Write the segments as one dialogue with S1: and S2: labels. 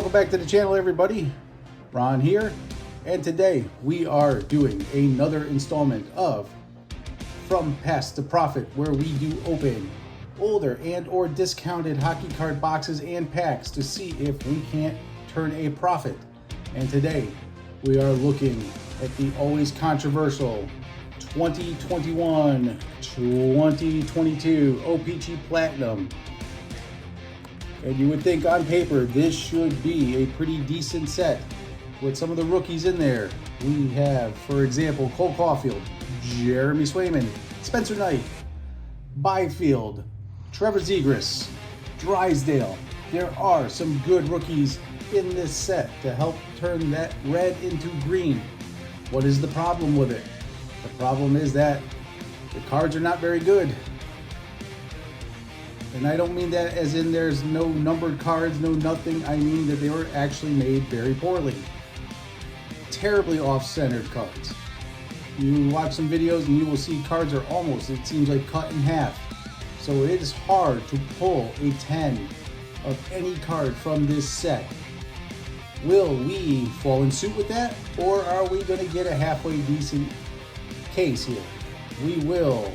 S1: Welcome back to the channel, everybody. Ron here, and today we are doing another installment of From Past to Profit, where we do open older and or discounted hockey card boxes and packs to see if we can't turn a profit. And today we are looking at the always controversial 2021-2022 O-Pee-Chee Platinum. And you would think on paper this should be a pretty decent set with some of the rookies in there. We have, for example, Cole Caulfield, Jeremy Swayman, Spencer Knight, Byfield, Trevor Zegras, Drysdale. There are some good rookies in this set to help turn that red into green. What is the problem with it? The problem is that the cards are not very good. And I don't mean that as in there's no numbered cards, no nothing. I mean that they were actually made very poorly. Terribly off-centered cards. You watch some videos and you will see cards are almost, it seems like, cut in half. So it is hard to pull a 10 of any card from this set. Will we fall in suit with that? Or are we going to get a halfway decent case here? We will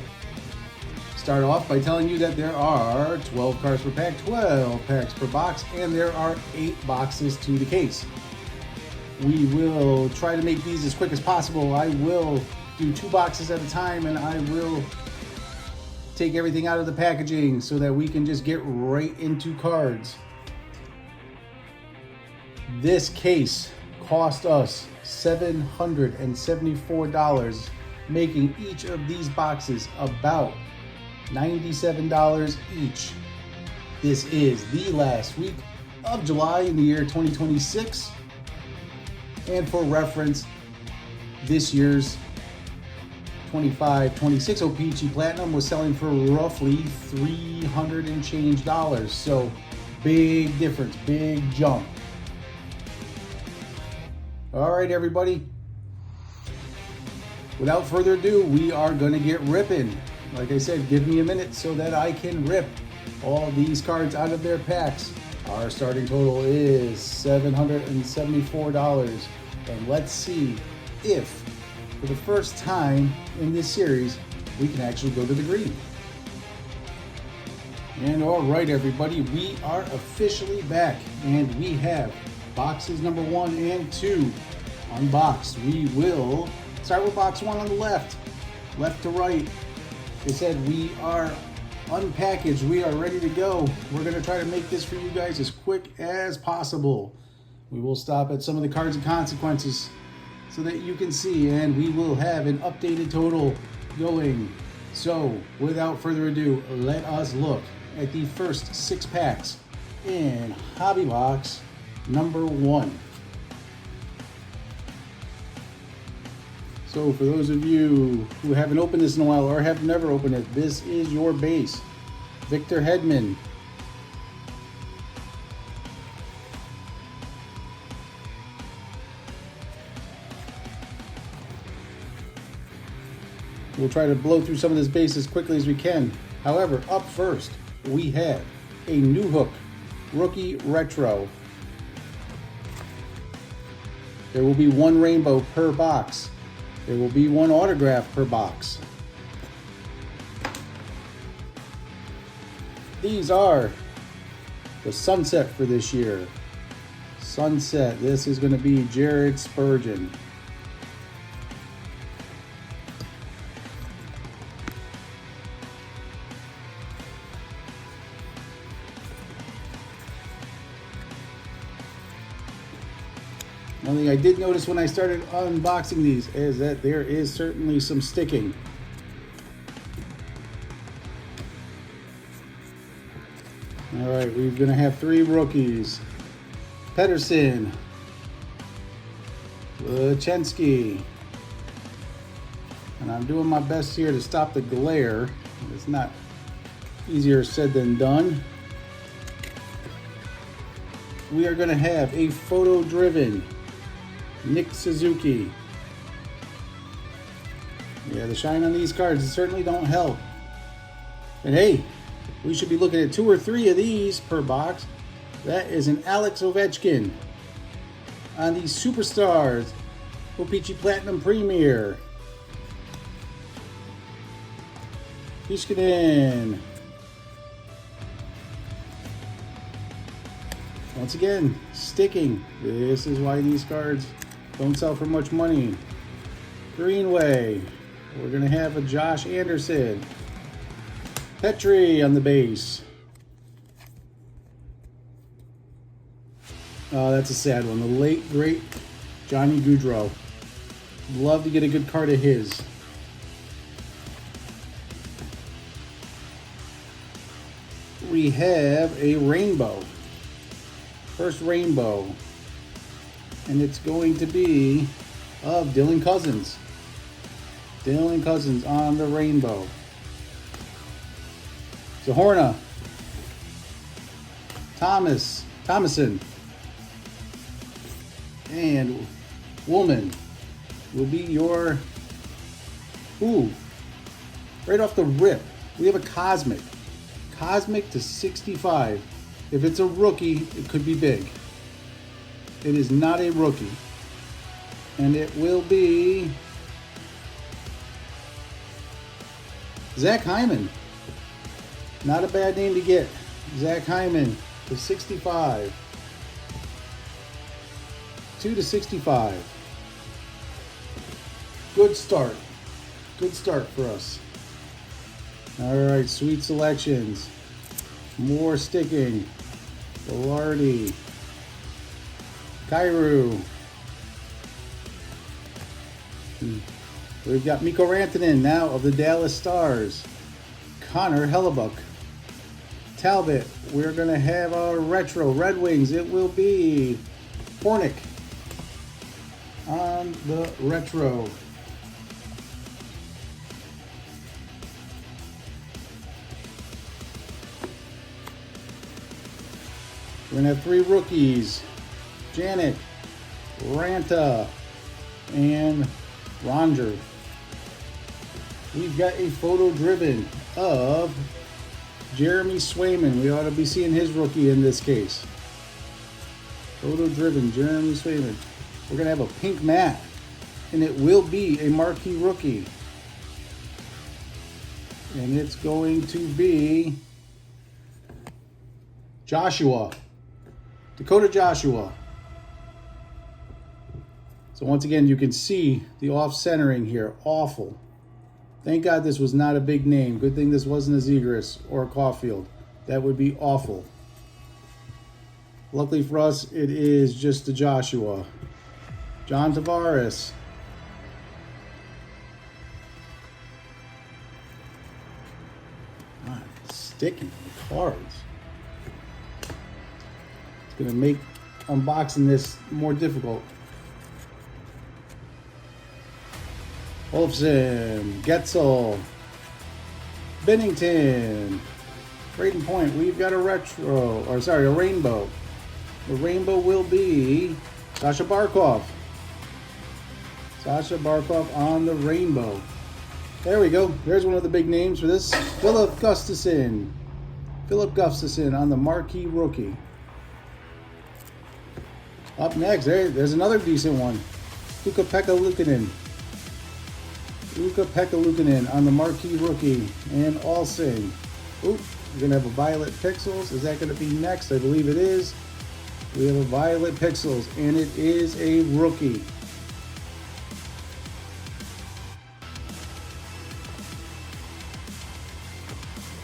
S1: start off by telling you that there are 12 cards per pack, 12 packs per box, and there are 8 boxes to the case. We will try to make these as quick as possible. I will do 2 boxes at a time, and I will take everything out of the packaging so that we can just get right into cards. This case cost us $774, making each of these boxes about $97 each. This is the last week of July in the year 2026. And for reference, this year's 25-26 O-Pee-Chee Platinum was selling for roughly $300 and change dollars. So big difference, big jump. All right, everybody. Without further ado, we are going to get ripping. Like I said, give me a minute so that I can rip all these cards out of their packs. Our starting total is $774. And let's see if, for the first time in this series, we can actually go to the green. And all right, everybody, we are officially back. And we have boxes number 1 and 2 unboxed. We will start with box 1 on the left to right. They said we are unpackaged, we are ready to go. We're going to try to make this for you guys as quick as possible. We will stop at some of the cards and consequences so that you can see, and we will have an updated total going. So without further ado, let us look at the first 6 packs in Hobby Box number 1. So for those of you who haven't opened this in a while or have never opened it, this is your base. Victor Hedman. We'll try to blow through some of this base as quickly as we can. However, up first, we have a New Hook Rookie Retro. There will be 1 rainbow per box. There will be 1 autograph per box. These are the Sunset for this year. Sunset, this is going to be Jared Spurgeon. One thing I did notice when I started unboxing these is that there is certainly some sticking. All right, we're going to have 3 rookies. Pedersen, Lachensky, and I'm doing my best here to stop the glare. It's not easier said than done. We are going to have a photo-driven Nick Suzuki. Yeah, the shine on these cards certainly don't help. And hey, we should be looking at 2 or 3 of these per box. That is an Alex Ovechkin on the Superstars O-Pee-Chee Platinum Premier. Pishkinen. Once again, sticking. This is why these cards don't sell for much money. Greenway. We're going to have a Josh Anderson. Petrie on the base. Oh, that's a sad one. The late, great Johnny Gaudreau. Love to get a good card of his. We have a rainbow. First rainbow. And it's going to be of Dylan Cousins. Dylan Cousins on the rainbow. Zahorna. Thomason. And Woolman will be your, right off the rip, we have a Cosmic. Cosmic to 65. If it's a rookie, it could be big. It is not a rookie. And it will be Zach Hyman. Not a bad name to get. Zach Hyman to 65. 2 to 65. Good start. Good start for us. All right, sweet selections. More sticking. Velarde. Kyrou. We've got Mikko Rantanen now of the Dallas Stars. Connor Hellebuck. Talbot. We're going to have a retro Red Wings. It will be Hornick on the retro. We're going to have 3 rookies. Janet, Ranta, and Ronger. We've got a photo driven of Jeremy Swayman. We ought to be seeing his rookie in this case. Photo driven Jeremy Swayman. We're going to have a pink mat, and it will be a marquee rookie. And it's going to be Joshua. Dakota Joshua. So once again, you can see the off-centering here. Awful. Thank God this was not a big name. Good thing this wasn't a Zegras or a Caulfield. That would be awful. Luckily for us, it is just a Joshua. John Tavares. God, sticky cards. It's going to make unboxing this more difficult. Olofsson, Getzel, Bennington, Braden Point. We've got a a rainbow. The rainbow will be Sasha Barkov. Sasha Barkov on the rainbow. There we go. There's one of the big names for this. Philip Gustafsson. Philip Gustafsson on the marquee rookie. Up next, there's another decent one. Ukko-Pekka Luukkonen. Ukko-Pekka Luukkonen on the marquee rookie. And Alsing. We're going to have a Violet Pixels. Is that going to be next? I believe it is. We have a Violet Pixels, and it is a rookie.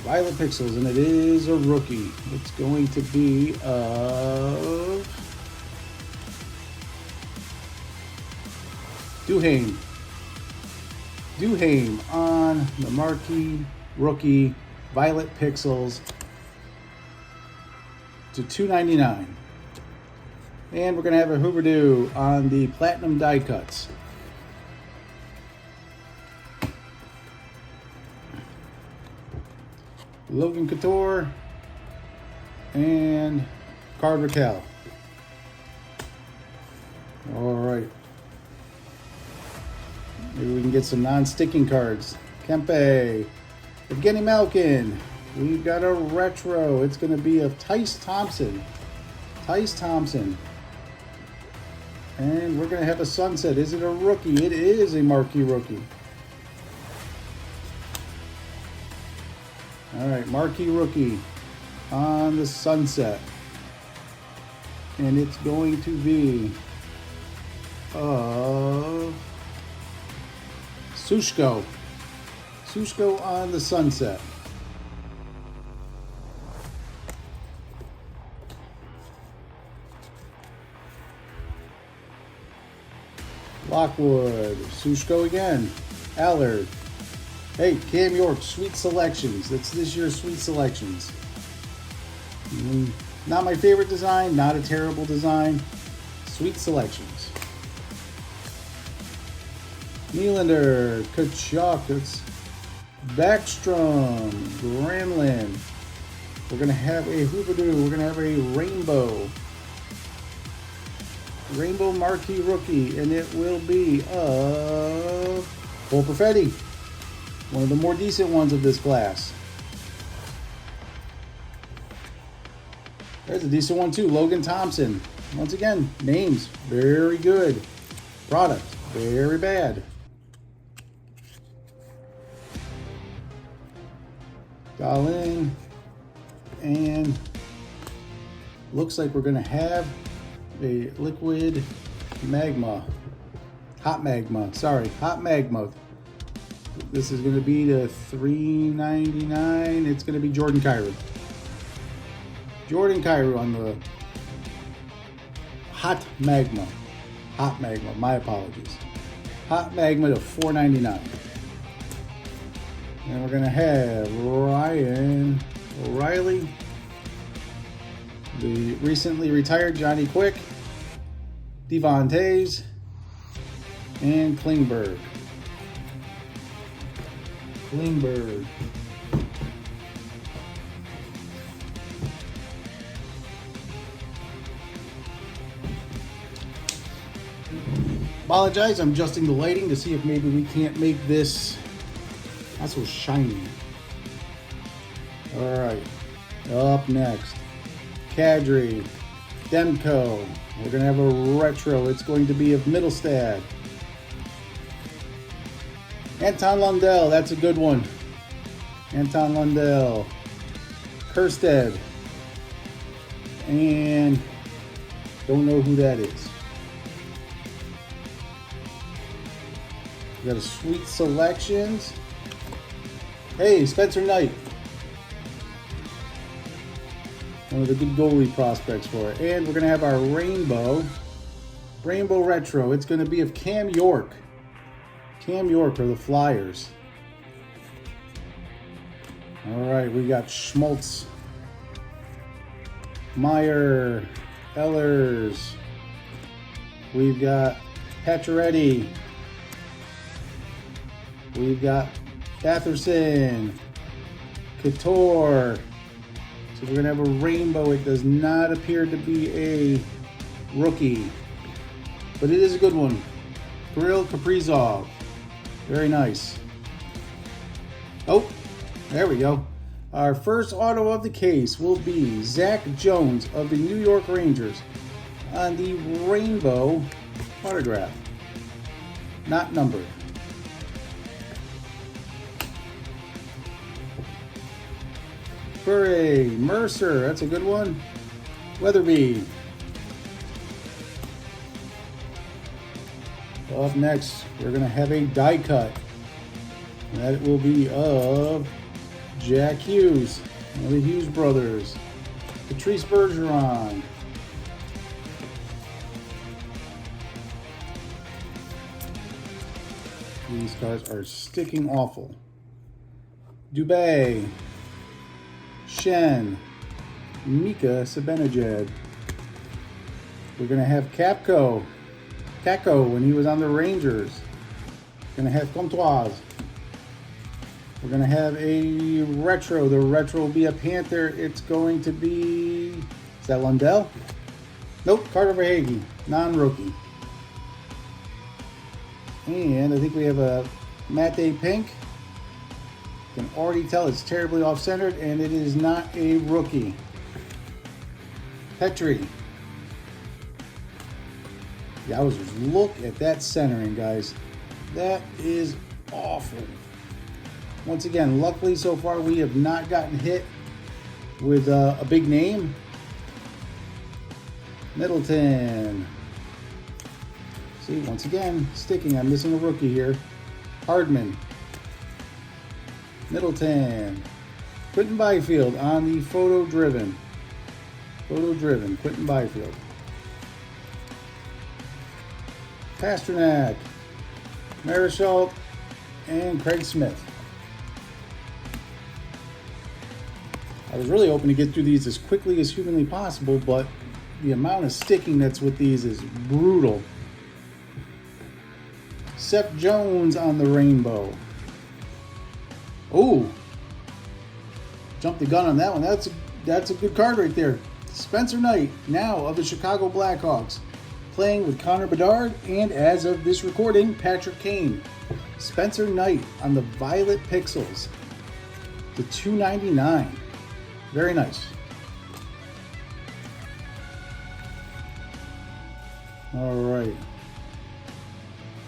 S1: Violet Pixels, and it is a rookie. It's going to be of Duhaime. Duhaime on the marquee rookie Violet Pixels to $2.99. And we're going to have a Huberdeau on the Platinum die cuts. Logan Couture and Carter Cal. All right. Maybe we can get some non-sticking cards. Kempe. Evgeny Malkin. We've got a retro. It's going to be of Tice Thompson. Tice Thompson. And we're going to have a sunset. Is it a rookie? It is a marquee rookie. All right, marquee rookie on the sunset. And it's going to be Sushko. Sushko on the sunset. Lockwood, Sushko again, Allard. Hey, Cam York, Sweet Selections. That's this year's Sweet Selections. Not my favorite design, not a terrible design. Sweet Selections. Nylander, Kachuk, it's Backstrom, Granlund. We're going to have a Hoobadoo, we're going to have a Rainbow marquee rookie, and it will be Cole Perfetti, one of the more decent ones of this class. There's a decent one too, Logan Thompson. Once again, names very good, product very bad. Dalin, and looks like we're going to have a liquid magma. Hot magma. This is going to be the $3.99. It's going to be Jordan Kyrou. On the hot magma. My apologies. Hot magma to $4.99. And we're going to have Ryan O'Reilly, the recently retired Johnny Quick, Devon Tays, and Klingberg. Apologize, I'm adjusting the lighting to see if maybe we can't make this not so shiny. All right, up next, Kadri, Demko. We're going to have a retro. It's going to be of Middlestad. Anton Lundell, that's a good one. Anton Lundell. Kerstead. And don't know who that is. We got a Sweet Selections. Hey, Spencer Knight. One of the good goalie prospects for it. And we're going to have our Rainbow Retro. It's going to be of Cam York. Cam York for the Flyers. All right, we got Schmaltz, Meyer, Ellers. We've got Pacioretty. We've got Batherson, Couture. So we're going to have a rainbow. It does not appear to be a rookie, but it is a good one. Kirill Kaprizov. Very nice. Oh, there we go. Our first auto of the case will be Zach Jones of the New York Rangers on the rainbow autograph. Not numbered. Bure, Mercer, that's a good one. Weatherby. Up next, we're going to have a die cut. That will be of Jack Hughes, one of the Hughes brothers. Patrice Bergeron. These cards are sticking awful. Dubé. Shen. Mika Zibanejad. We're going to have Kakko when he was on the Rangers. Going to have Comtoise. We're going to have a retro. The retro will be a Panther. It's going to be... Is that Lundell? Nope, Carter Verhaeghe. Non-rookie. And I think we have a Matte Pink. You can already tell it's terribly off-centered, and it is not a rookie. Petrie. Yowzers, look at that centering, guys. That is awful. Once again, luckily so far we have not gotten hit with a big name. Middleton. See, once again, sticking. I'm missing a rookie here. Hardman. Middleton. Quentin Byfield on the photo driven. Quentin Byfield. Pasternak. Marischal and Craig Smith. I was really hoping to get through these as quickly as humanly possible, but the amount of sticking that's with these is brutal. Seth Jones on the rainbow. Oh, jumped the gun on that one. That's a good card right there. Spencer Knight, now of the Chicago Blackhawks, playing with Connor Bedard and, as of this recording, Patrick Kane. Spencer Knight on the violet pixels to $2.99. Very nice. All right.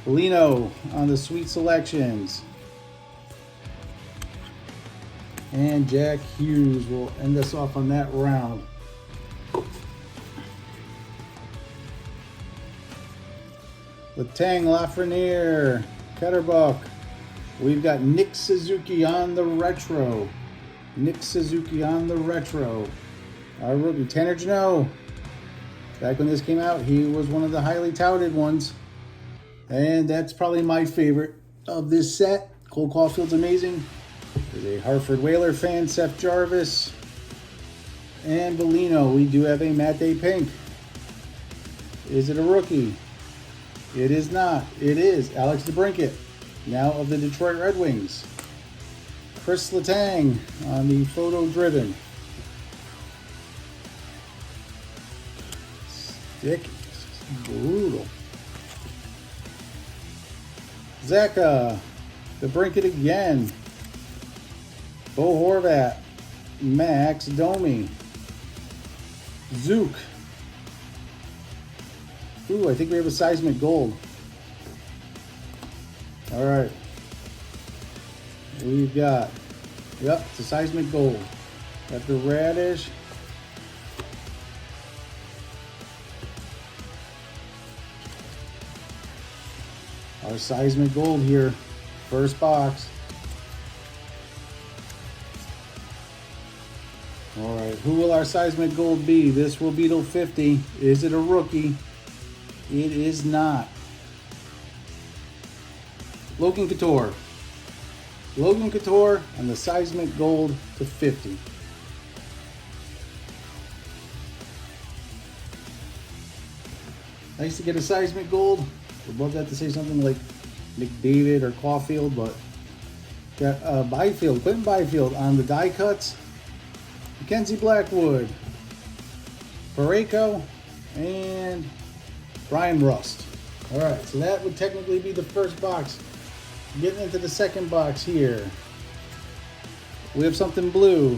S1: Polino on the sweet selections. And Jack Hughes will end us off on that round. Letang, Lafreniere, Ketterbuck. We've got Nick Suzuki on the retro. Our rookie, Tanner Jeannot. Back when this came out, he was one of the highly touted ones. And that's probably my favorite of this set. Cole Caulfield's amazing. There's a Hartford Whaler fan, Seth Jarvis. And Bellino, we do have a Matt Day Pink. Is it a rookie? It is not. It is Alex DeBrincat, now of the Detroit Red Wings. Chris Letang on the photo driven. Sticky. Brutal. Zeka, DeBrincat again. Bo Horvat, Max Domi. Zook. Ooh, I think we have a seismic gold. All right. We've got, yep, it's a seismic gold. Got the Radish. Our seismic gold here. First box. All right, who will our seismic gold be? This will be till 50. Is it a rookie? It is not. Logan Couture. Logan Couture and the seismic gold to 50. Nice to get a seismic gold. Would love that to say something like McDavid or Caulfield, but got Byfield, Quentin Byfield on the die cuts. Mackenzie Blackwood, Parayko, and Brian Rust. All right, so that would technically be the first box. Getting into the second box here. We have something blue.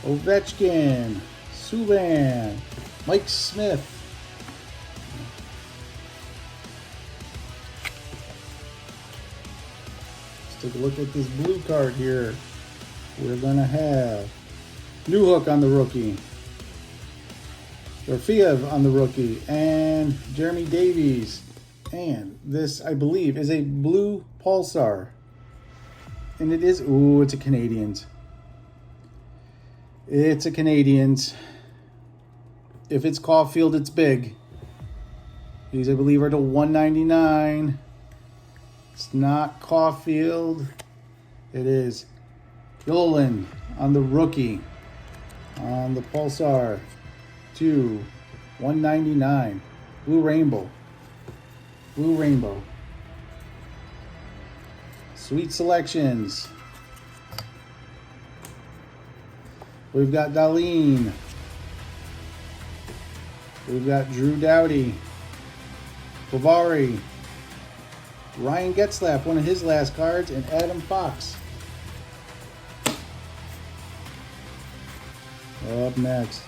S1: Ovechkin, Subban, Mike Smith. Let's take a look at this blue card here. We're gonna have Newhook on the rookie. Dorfiev on the rookie, and Jeremy Davies. And this, I believe, is a blue Pulsar. And it is, ooh, it's a Canadiens. It's a Canadiens. If it's Caulfield, it's big. These, I believe, are to $199. It's not Caulfield. It is Yolan on the rookie. On the Pulsar. To $199. Blue Rainbow. Blue Rainbow. Sweet selections. We've got Darlene. We've got Drew Doughty. Bavari. Ryan Getzlaf, one of his last cards, and Adam Fox. Up next.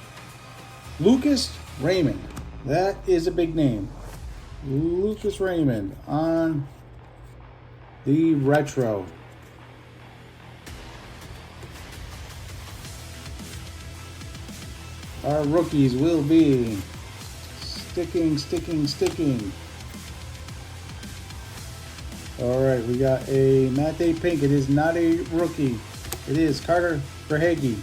S1: Lucas Raymond. That is a big name. Lucas Raymond on the retro. Our rookies will be sticking. All right, we got a Matte Pink. It is not a rookie. It is Carter Verhaeghe.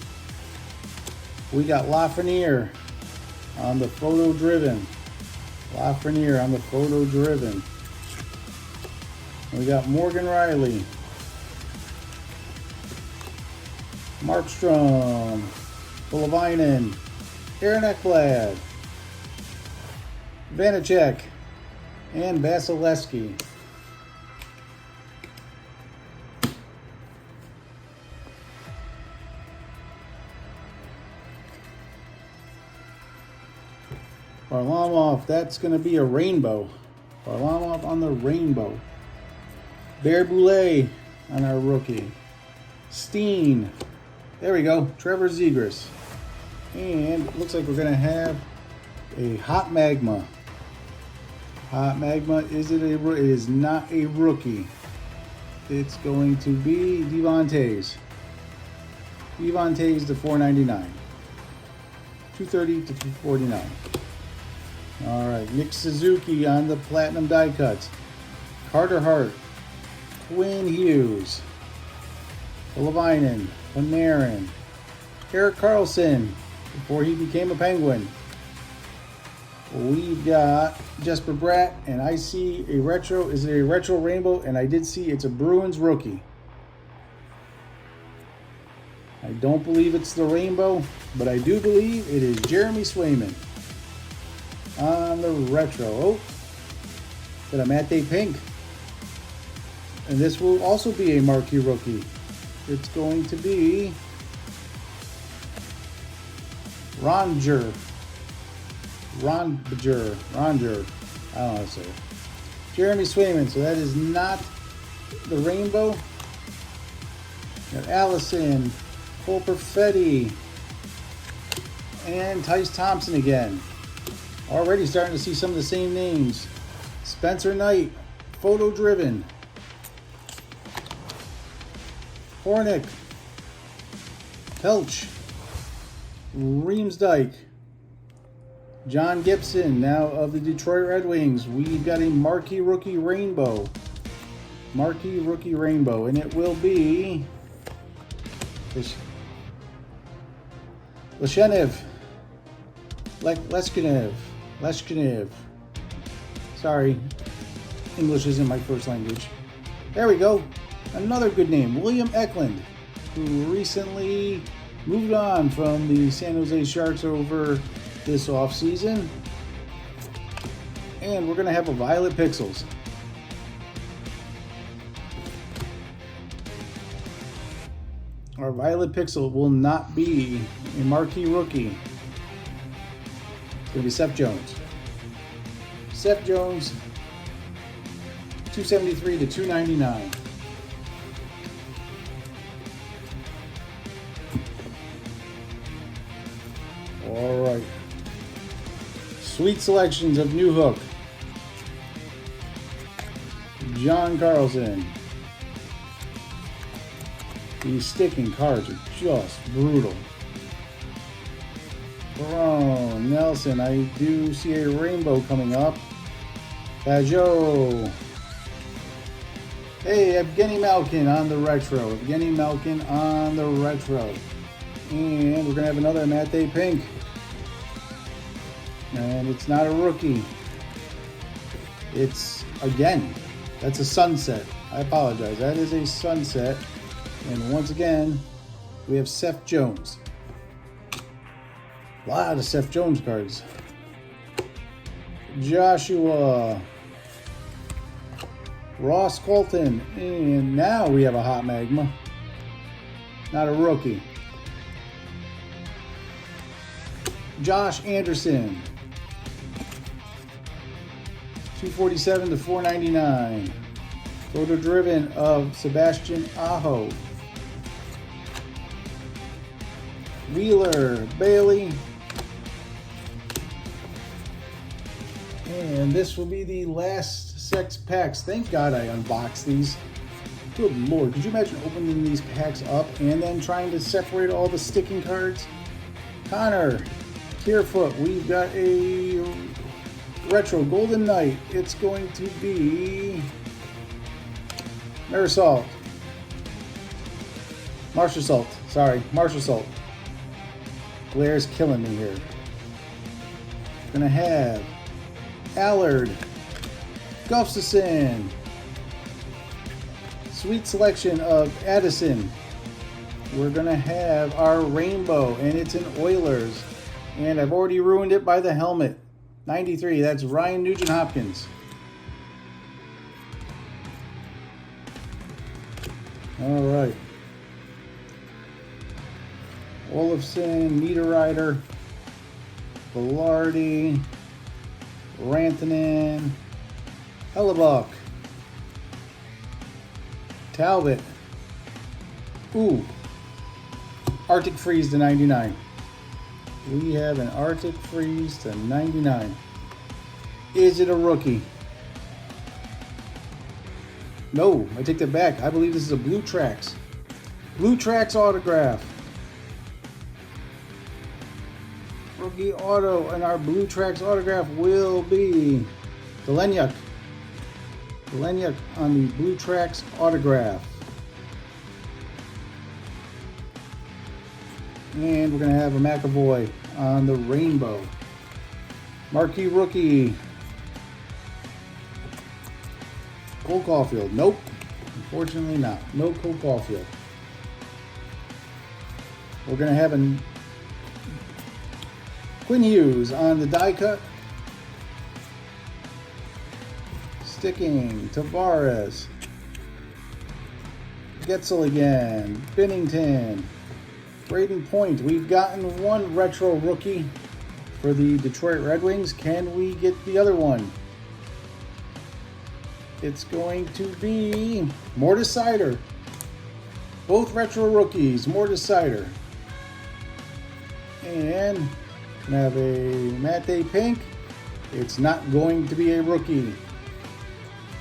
S1: We got Lafreniere on the photo driven. We got Morgan Riley, Markstrom, Polavainen, Aaron Ekblad, Vanacek, and Vasilevsky. Varlamov, that's going to be a rainbow. Varlamov on the rainbow. Bear Boulay on our rookie. Steen. There we go. Trevor Zegras. And it looks like we're going to have a Hot Magma. Hot Magma, is it a rookie? It is not a rookie. It's going to be Devontae's. Devontae's to $4.99. 230 to 249. All right, Nick Suzuki on the Platinum die cuts. Carter Hart, Quinn Hughes, Polavainen, Panarin, Erik Karlsson before he became a Penguin. We've got Jesper Bratt, and I see a retro. Is it a retro rainbow? And I did see it's a Bruins rookie. I don't believe it's the rainbow, but I do believe it is Jeremy Swayman on the retro. Oh, got a Matte Pink. And this will also be a marquee rookie. It's going to be Ronger. I don't know how to say it. Jeremy Swayman. So that is not the rainbow. Got Allison, Cole Perfetti, and Tice Thompson again. Already starting to see some of the same names. Spencer Knight, photo driven. Hornick, Pelch, Riemsdyk, John Gibson, now of the Detroit Red Wings. We've got a marquee rookie rainbow. And it will be Leshkinev. Sorry, English isn't my first language. There we go. Another good name, William Eklund, who recently moved on from the San Jose Sharks over this offseason. And we're going to have a Violet Pixels. Our Violet Pixel will not be a marquee rookie. It's going to be Seth Jones. Seth Jones, $273 to $299. All right. Sweet selections of New Hook. John Carlson. These sticking cards are just brutal. Brown, Nelson, I do see a rainbow coming up. Pajot. Hey, Evgeny Malkin on the retro. And we're going to have another Matte Pink. And it's not a rookie. It's, again, that's a sunset. I apologize. That is a sunset. And once again, we have Seth Jones. A lot of Seth Jones cards. Joshua. Ross Colton. And now we have a Hot Magma. Not a rookie. Josh Anderson. $247 to $499. Photo driven of Sebastian Aho. Wheeler, Bailey, And this will be the last 6 packs. Thank God I unboxed these. Good Lord, could you imagine opening these packs up and then trying to separate all the sticking cards? Connor, Kierfoot, we've got a Retro Golden Knight. It's going to be Marshall Salt. Sorry, Marshall Salt. Glare is killing me here. Gonna have Allard, Gustafson, sweet selection of Addison. We're gonna have our rainbow, and it's an Oilers, and I've already ruined it by the helmet. 93, that's Ryan Nugent-Hopkins. All right. Olofsson, Niederreiter, Velarde, Rantanen, Hellebuck, Talbot. Ooh, Arctic Freeze to 99. We have an Arctic Freeze to 99. Is it a rookie? No, I take that back. I believe this is a Blue Tracks. Blue Tracks autograph. Rookie auto, and our Blue Tracks autograph will be Galchenyuk. Galchenyuk on the Blue Tracks autograph. And we're going to have a McAvoy on the rainbow. Marquee rookie. Cole Caulfield. Nope. Unfortunately not. No Cole Caulfield. We're going to have a Quinn Hughes on the die cut. Sticking. Tavares. Getzel again. Binnington. Braden Point. We've gotten one retro rookie for the Detroit Red Wings. Can we get the other one? It's going to be Mortis Seider. Both retro rookies, Mortis Seider. And we have a Matte Pink. It's not going to be a rookie.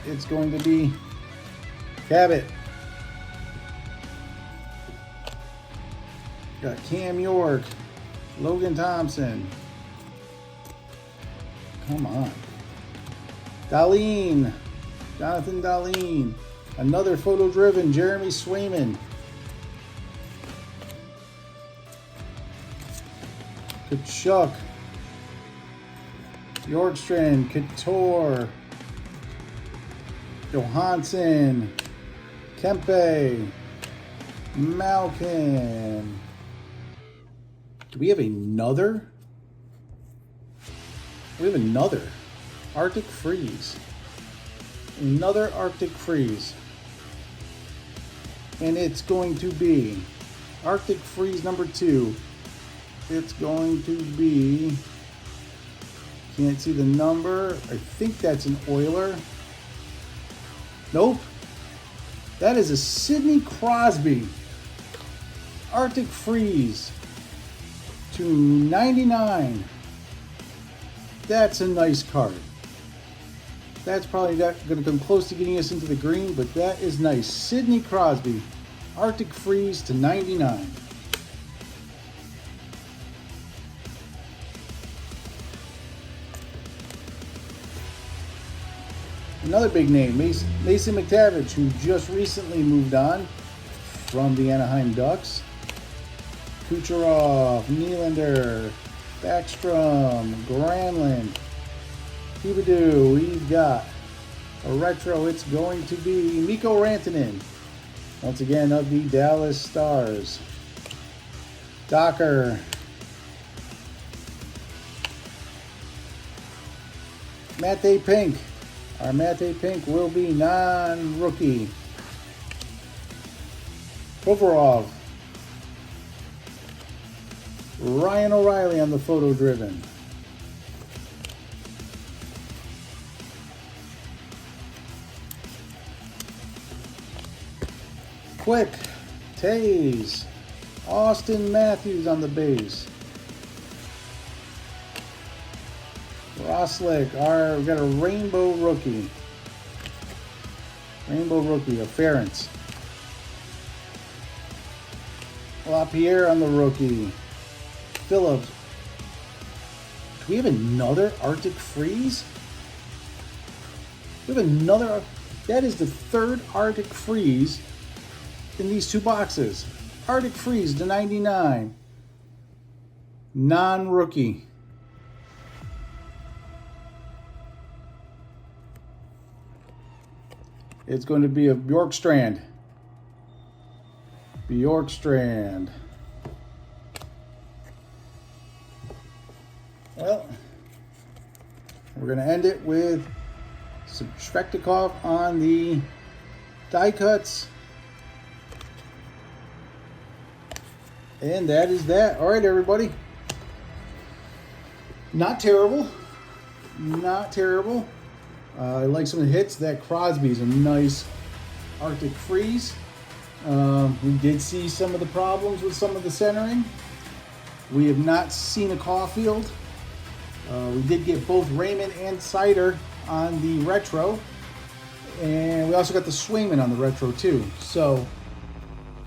S1: It's going to be Cabot. Got Cam York, Logan Thompson. Come on. Dahlin, Jonathan Dahlin. Another photo-driven Jeremy Swayman. Kachuk. Bjorkstrand, Couture. Johansson. Kempe. Malkin. Do we have another? We have another Arctic Freeze. Another Arctic Freeze. And it's going to be Arctic Freeze number 2. It's going to be, can't see the number. I think that's an Oiler. Nope. That is a Sidney Crosby Arctic Freeze to 99. That's a nice card. That's probably not going to come close to getting us into the green, but that is nice. Sidney Crosby, Arctic Freeze to 99. Another big name, Mason McTavish, who just recently moved on from the Anaheim Ducks. Kucherov, Nylander, Backstrom, Granlund, Thibodeau. We've got a retro. It's going to be Mikko Rantanen, once again of the Dallas Stars. Docker. Matte Pink. Our Matte Pink will be non-rookie. Provorov. Ryan O'Reilly on the photo driven. Quick, Taze, Austin Matthews on the base. Roslick. We got a rainbow rookie. Rainbow rookie of Ference. LaPierre on the rookie. Phillips. Do we have another Arctic Freeze? We have another. That is the third Arctic Freeze in these two boxes. Arctic Freeze to 99. Non-rookie. It's going to be a Bjorkstrand. Bjorkstrand. Well, we're going to end it with some Svechnikov on the die cuts. And that is that. All right, everybody. Not terrible. Not terrible. I like some of the hits. That Crosby's a nice Arctic Freeze. We did see some of the problems with some of the centering. We have not seen a Caulfield. We did get both Raymond and Sider on the retro. And we also got the Swayman on the retro too. So,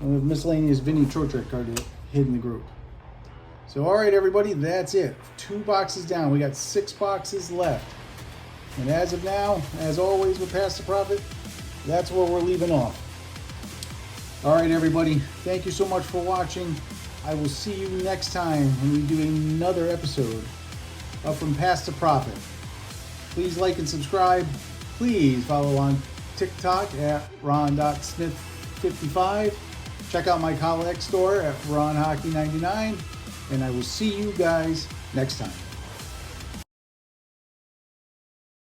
S1: we have miscellaneous Vinny Trocheck card hid in the group. So, all right, everybody, that's it. 2 boxes down. We got 6 boxes left. And as of now, as always with Past the Profit, that's where we're leaving off. All right, everybody, thank you so much for watching. I will see you next time when we do another episode of From Past to Profit. Please like and subscribe. Please follow on TikTok at ron.smith55. Check out my collect store at ronhockey99. And I will see you guys next time.